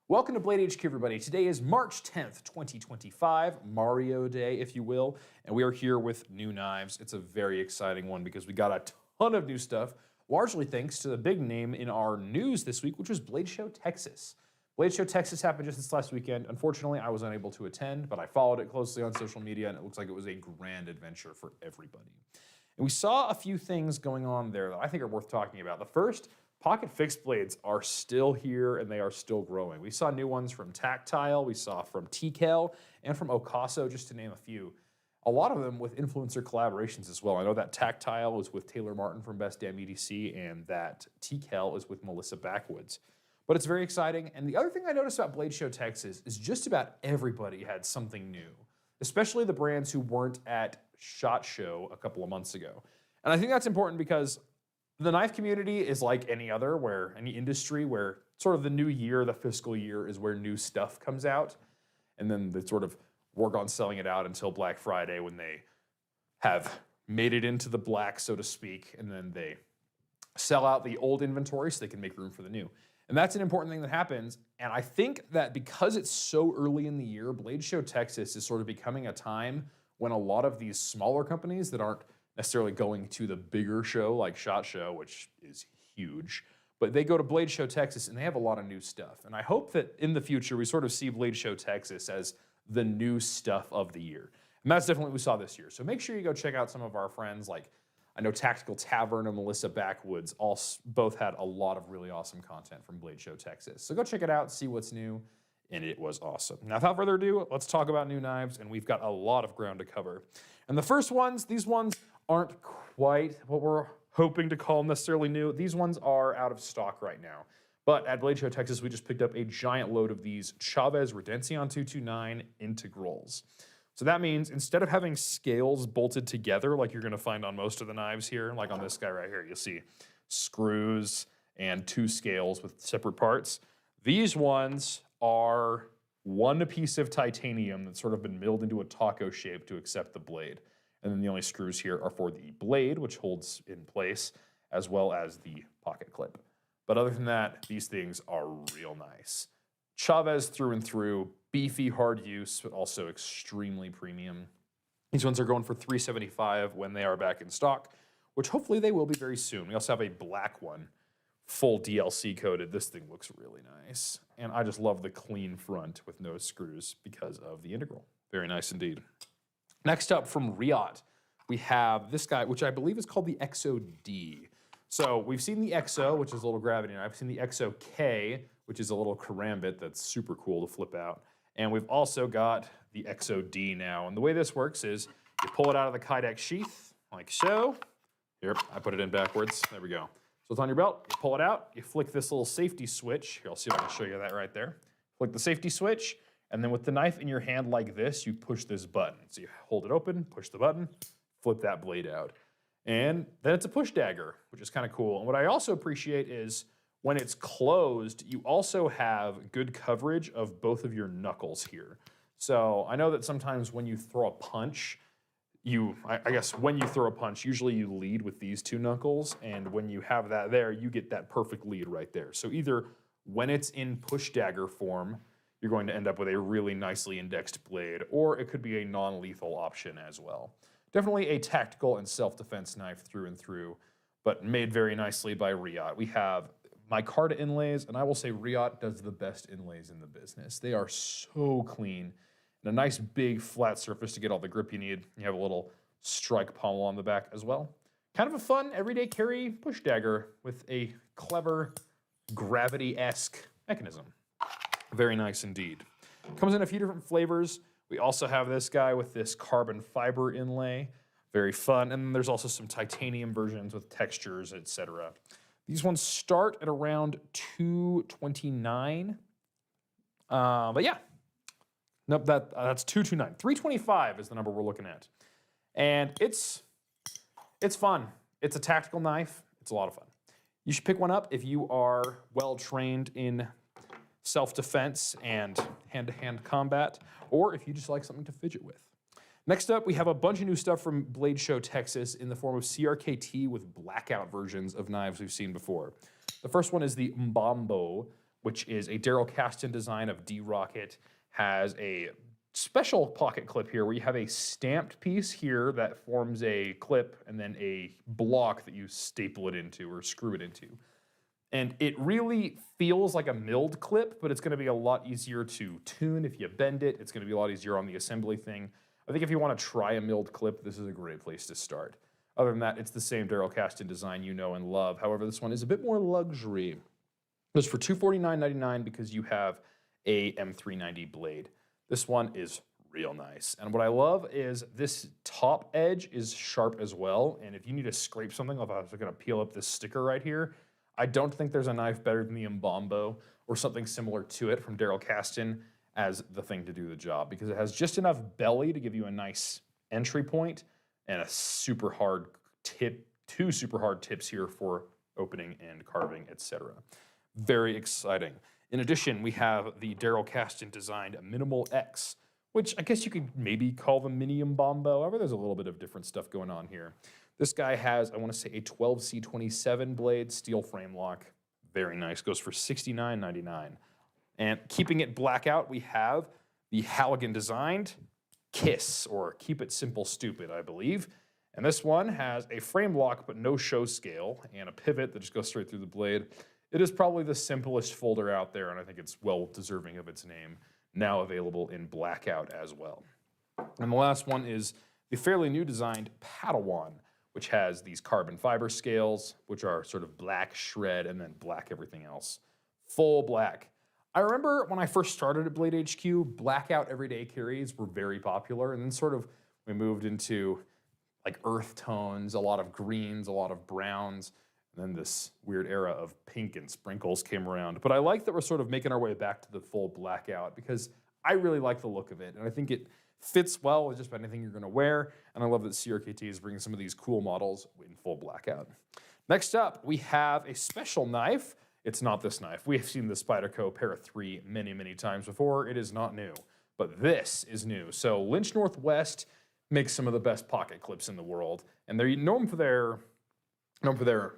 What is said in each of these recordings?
Welcome to Blade HQ, everybody. Today is March 10th, 2025, Mario Day, if you will, and we are here with new knives. It's a very exciting one because we got a ton of new stuff, largely thanks to the big name in our news this week, which was Blade Show Texas. Blade Show Texas happened just this last weekend. Unfortunately, I was unable to attend, but I followed it closely on social media, and it looks like it was a grand adventure for everybody. And we saw a few things going on there that I think are worth talking about. The first, pocket fixed blades are still here and they are still growing. We saw new ones from Tactile, we saw from TKL, and from Okaso, just to name a few. A lot of them with influencer collaborations as well. I know that Tactile is with Taylor Martin from Best Damn EDC, and that TKL is with Melissa Backwoods. But it's very exciting. And the other thing I noticed about Blade Show Texas is just about everybody had something new, especially the brands who weren't at SHOT Show a couple of months ago. And I think that's important because the knife community is like any other, where any industry where sort of the new year, the fiscal year, is where new stuff comes out. And then they sort of work on selling it out until Black Friday when they have made it into the black, so to speak. And then they sell out the old inventory so they can make room for the new. And that's an important thing that happens. And I think that because it's so early in the year, Blade Show Texas is sort of becoming a time when a lot of these smaller companies that aren't necessarily going to the bigger show like SHOT Show, which is huge, but they go to Blade Show Texas and they have a lot of new stuff. And I hope that in the future we sort of see Blade Show Texas as the new stuff of the year. And that's definitely what we saw this year. So make sure you go check out some of our friends, like I know Tactical Tavern and Melissa Backwoods both had a lot of really awesome content from Blade Show Texas. So go check it out, see what's new, and it was awesome. Now, without further ado, let's talk about new knives, and we've got a lot of ground to cover. And the first ones, these ones aren't quite what we're hoping to call necessarily new. These ones are out of stock right now. But at Blade Show Texas, we just picked up a giant load of these Chavez Redencion 229 integrals. So that means instead of having scales bolted together like you're gonna find on most of the knives here, like on this guy right here, you'll see screws and two scales with separate parts. These ones are one piece of titanium that's sort of been milled into a taco shape to accept the blade. And then the only screws here are for the blade, which holds in place, as well as the pocket clip. But other than that, these things are real nice. Chavez through and through, beefy, hard use, but also extremely premium. These ones are going for $375 when they are back in stock, which hopefully they will be very soon. We also have a black one, full DLC coated. This thing looks really nice. And I just love the clean front with no screws because of the integral. Very nice indeed. Next up from Reate, we have this guy, which I believe is called the EXO-D. So we've seen the EXO, which is a little gravity knife. I've seen the EXO-K, which is a little karambit that's super cool to flip out. And we've also got the EXO-D now. And the way this works is you pull it out of the Kydex sheath, like so. Here, I put it in backwards. There we go. So it's on your belt, you pull it out, you flick this little safety switch. Here, I'll see if I can show you that right there. Flick the safety switch, and then with the knife in your hand like this, you push this button. So you hold it open, push the button, flip that blade out. And then it's a push dagger, which is kind of cool. And what I also appreciate is when it's closed, you also have good coverage of both of your knuckles here. So I know that sometimes when you throw a punch, I guess when you throw a punch, usually you lead with these two knuckles, and when you have that there, you get that perfect lead right there. So either when it's in push dagger form, you're going to end up with a really nicely indexed blade, or it could be a non-lethal option as well. Definitely a tactical and self-defense knife through and through, but made very nicely by Reate. We have micarta inlays, and I will say Reate does the best inlays in the business. They are so clean. And a nice big flat surface to get all the grip you need. You have a little strike pommel on the back as well. Kind of a fun everyday carry push dagger with a clever gravity-esque mechanism. Very nice indeed. Comes in a few different flavors. We also have this guy with this carbon fiber inlay. Very fun. And then there's also some titanium versions with textures, etc. These ones start at around $229. But yeah. Nope, that's $229. $325 is the number we're looking at. And it's fun. It's a tactical knife. It's a lot of fun. You should pick one up if you are well-trained in self-defense and hand-to-hand combat, or if you just like something to fidget with. Next up, we have a bunch of new stuff from Blade Show Texas in the form of CRKT with blackout versions of knives we've seen before. The first one is the Mbombo, which is a Daryl Caston design of D-Rocket, has a special pocket clip here where you have a stamped piece here that forms a clip and then a block that you staple it into or screw it into. And it really feels like a milled clip, but it's going to be a lot easier to tune if you bend it. It's going to be a lot easier on the assembly thing. I think if you want to try a milled clip, this is a great place to start. Other than that, it's the same Daryl Caston design you know and love. However, this one is a bit more luxury. It goes for $249.99 because you have a M390 blade. This one is real nice. And what I love is this top edge is sharp as well. And if you need to scrape something, if I was going to peel up this sticker right here, I don't think there's a knife better than the Mbombo or something similar to it from Daryl Caston as the thing to do the job, because it has just enough belly to give you a nice entry point and a super hard tip, two super hard tips here for opening and carving, etc. Very exciting. In addition, we have the Daryl Caston designed MinimalX, which I guess you could maybe call the mini Mbombo. However, there's a little bit of different stuff going on here. This guy has, I want to say, a 12C27 blade, steel frame lock. Very nice. Goes for $69.99. And keeping it blackout, we have the Halligan designed K.I.S.S, or Keep It Simple Stupid, I believe. And this one has a frame lock but no show scale and a pivot that just goes straight through the blade. It is probably the simplest folder out there, and I think it's well deserving of its name. Now available in blackout as well. And the last one is the fairly new designed Padawan, which has these carbon fiber scales, which are sort of black shred and then black everything else. Full black. I remember when I first started at Blade HQ, blackout everyday carries were very popular, and then sort of we moved into like earth tones, a lot of greens, a lot of browns, and then this weird era of pink and sprinkles came around. But I like that we're sort of making our way back to the full blackout because I really like the look of it, and I think it fits well with just about anything you're going to wear, and I love that CRKT is bringing some of these cool models in full blackout. Next up, we have a special knife. It's not this knife. We have seen the Spyderco Para 3 many, many times before. It is not new, but this is new. So Lynch Northwest makes some of the best pocket clips in the world, and they're known for their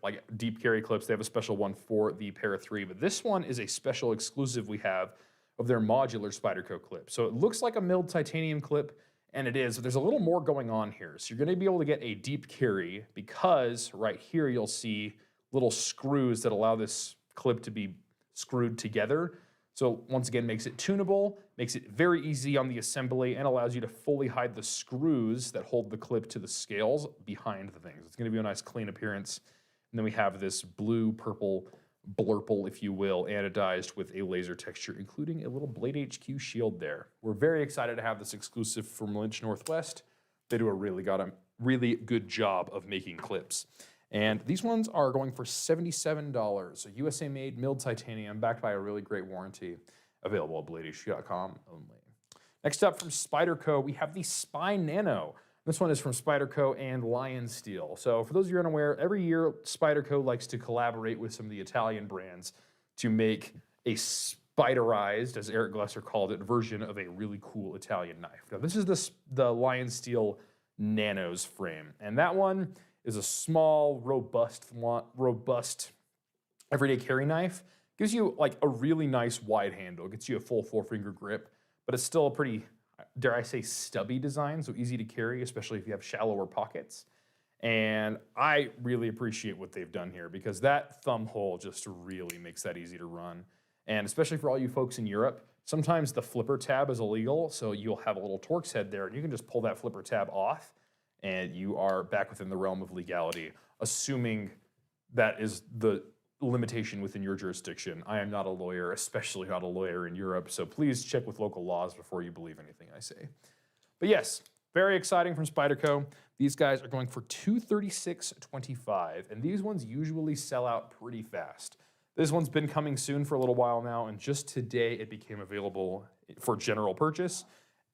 like deep carry clips. They have a special one for the Para 3, but this one is a special exclusive we have of their modular Spyderco clip. So it looks like a milled titanium clip, and it is, but there's a little more going on here. So you're gonna be able to get a deep carry because right here you'll see little screws that allow this clip to be screwed together. So once again, makes it tunable, makes it very easy on the assembly, and allows you to fully hide the screws that hold the clip to the scales behind the things. It's gonna be a nice clean appearance. And then we have this blue, purple, blurple, if you will, anodized with a laser texture, including a little Blade HQ shield there. We're very excited to have this exclusive from Lynch Northwest. They do a really good job of making clips. And these ones are going for $77, a USA-made milled titanium backed by a really great warranty, available at bladehq.com only. Next up from Spyderco, we have the SpyNano. This one is from Spyderco and Lion Steel. So for those of you unaware, every year Spyderco likes to collaborate with some of the Italian brands to make a spiderized, as Eric Glesser called it, version of a really cool Italian knife. Now this is the Lion Steel Nanos frame, and that one is a small, robust everyday carry knife. Gives you like a really nice wide handle, gets you a full 4-finger grip, but it's still a pretty, dare I say, stubby design, so easy to carry, especially if you have shallower pockets. And I really appreciate what they've done here because that thumb hole just really makes that easy to run. And especially for all you folks in Europe, sometimes the flipper tab is illegal, so you'll have a little Torx head there, and you can just pull that flipper tab off, and you are back within the realm of legality, assuming that is the limitation within your jurisdiction. I am not a lawyer, especially not a lawyer in Europe, so please check with local laws before you believe anything I say. But yes, very exciting from Spyderco. These guys are going for $236.25, and these ones usually sell out pretty fast. This one's been coming soon for a little while now, and just today it became available for general purchase.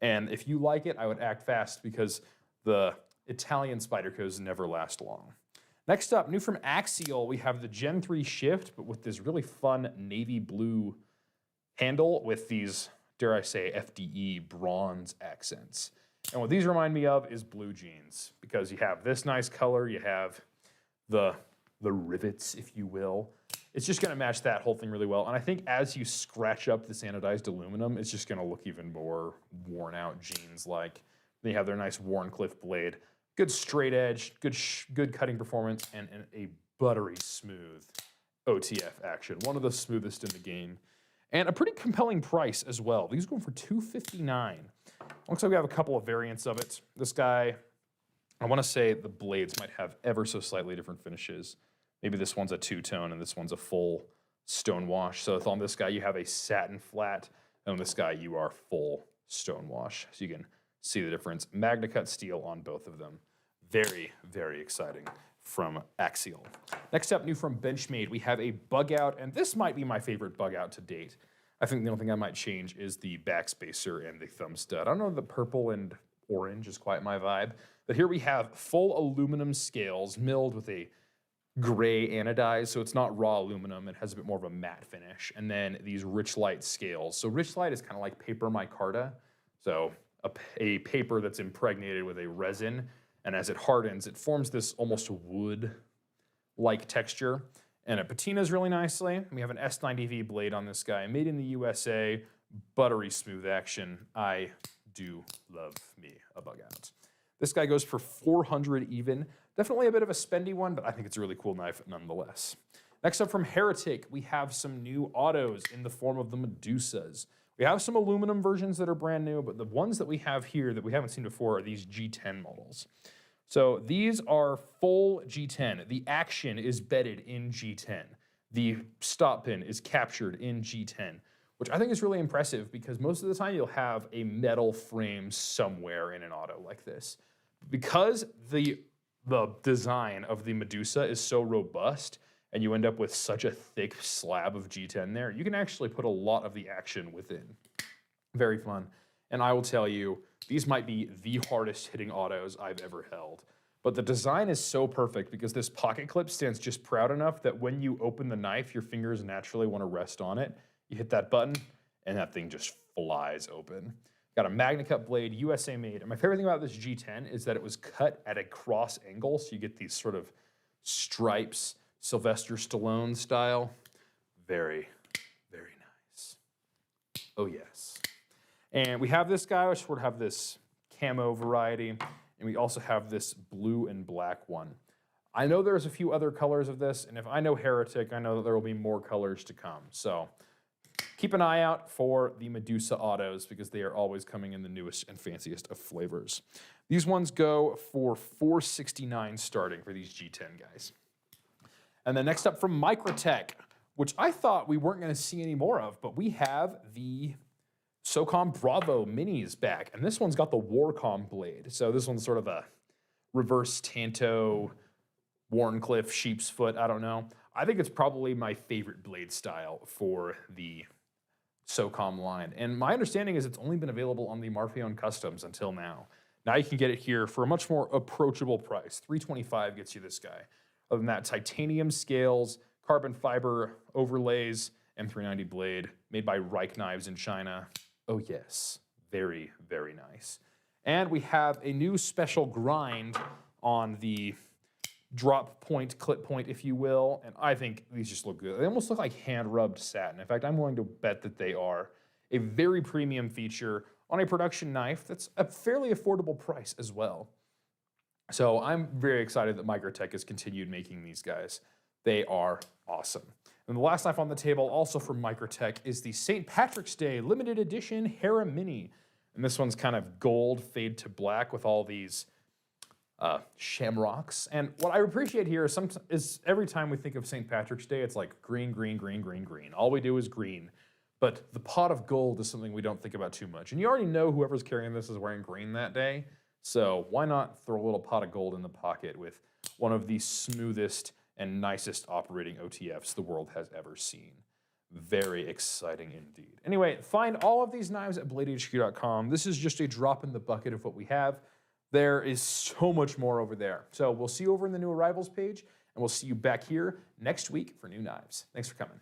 And if you like it, I would act fast because the Italian Spydercos never last long. Next up, new from Axial, we have the Gen 3 Shift, but with this really fun navy blue handle with these, dare I say, FDE bronze accents. And what these remind me of is blue jeans, because you have this nice color, you have the rivets, if you will, it's just gonna match that whole thing really well. And I think as you scratch up this anodized aluminum, it's just gonna look even more worn out jeans-like. They have their nice Wharncliffe blade, good straight edge, good cutting performance, and a buttery smooth OTF action. One of the smoothest in the game. And a pretty compelling price as well. These are going for $259. Looks like we have a couple of variants of it. This guy, I want to say the blades might have ever so slightly different finishes. Maybe this one's a two-tone and this one's a full stone wash. So on this guy, you have a satin flat, and on this guy, you are full stone wash. So you can see the difference. Magna Cut steel on both of them. Very, very exciting from Axial. Next up, new from Benchmade, we have a Bugout, and this might be my favorite Bugout to date. I think the only thing I might change is the backspacer and the thumb stud. I don't know if the purple and orange is quite my vibe, but here we have full aluminum scales milled with a gray anodized, so it's not raw aluminum. It has a bit more of a matte finish. And then these Richlite scales. So Richlite is kind of like paper micarta, so a paper that's impregnated with a resin, and as it hardens, it forms this almost wood-like texture, and it patinas really nicely. We have an S90V blade on this guy, made in the USA, buttery smooth action. I do love me a Bugout. This guy goes for $400 even. Definitely a bit of a spendy one, but I think it's a really cool knife nonetheless. Next up from Heretic, we have some new autos in the form of the Medusas. We have some aluminum versions that are brand new, but the ones that we have here that we haven't seen before are these G10 models. So these are full G10. The action is bedded in G10. The stop pin is captured in G10, which I think is really impressive because most of the time you'll have a metal frame somewhere in an auto like this. Because the design of the Medusa is so robust and you end up with such a thick slab of G10 there, you can actually put a lot of the action within. Very fun. And I will tell you, these might be the hardest hitting autos I've ever held. But the design is so perfect because this pocket clip stands just proud enough that when you open the knife, your fingers naturally want to rest on it. You hit that button, and that thing just flies open. Got a Magna Cut blade, USA made. And my favorite thing about this G10 is that it was cut at a cross angle, so you get these sort of stripes, Sylvester Stallone style. Very, very nice. Oh, yes. And we have this guy, which would have this camo variety, and we also have this blue and black one. I know there's a few other colors of this, and if I know Heretic, I know that there will be more colors to come. So keep an eye out for the Medusa autos because they are always coming in the newest and fanciest of flavors. These ones go for $469 starting for these G10 guys. And then next up from Microtech, which I thought we weren't going to see any more of, but we have the Socom Bravo Minis back. And this one's got the Warcom blade. So this one's sort of a reverse Tanto, Wharncliffe, sheep's foot, I don't know. I think it's probably my favorite blade style for the Socom line. And my understanding is it's only been available on the Marfion Customs until now. Now you can get it here for a much more approachable price. $325 gets you this guy. Other than that, titanium scales, carbon fiber overlays, M390 blade, made by Reich Knives in China. Oh yes, very, very nice. And we have a new special grind on the drop point, clip point, if you will, and I think these just look good. They almost look like hand-rubbed satin. In fact, I'm willing to bet that they are a very premium feature on a production knife that's a fairly affordable price as well. So I'm very excited that Microtech has continued making these guys. They are awesome. And the last knife on the table, also from Microtech, is the St. Patrick's Day limited edition Hera Mini. And this one's kind of gold fade to black with all these shamrocks. And what I appreciate here is every time we think of St. Patrick's Day, it's like green, green, green, green, green. All we do is green. But the pot of gold is something we don't think about too much. And you already know whoever's carrying this is wearing green that day. So why not throw a little pot of gold in the pocket with one of the smoothest and nicest operating OTFs the world has ever seen. Very exciting indeed. Anyway, find all of these knives at BladeHQ.com. This is just a drop in the bucket of what we have. There is so much more over there. So we'll see you over in the new arrivals page, and we'll see you back here next week for new knives. Thanks for coming.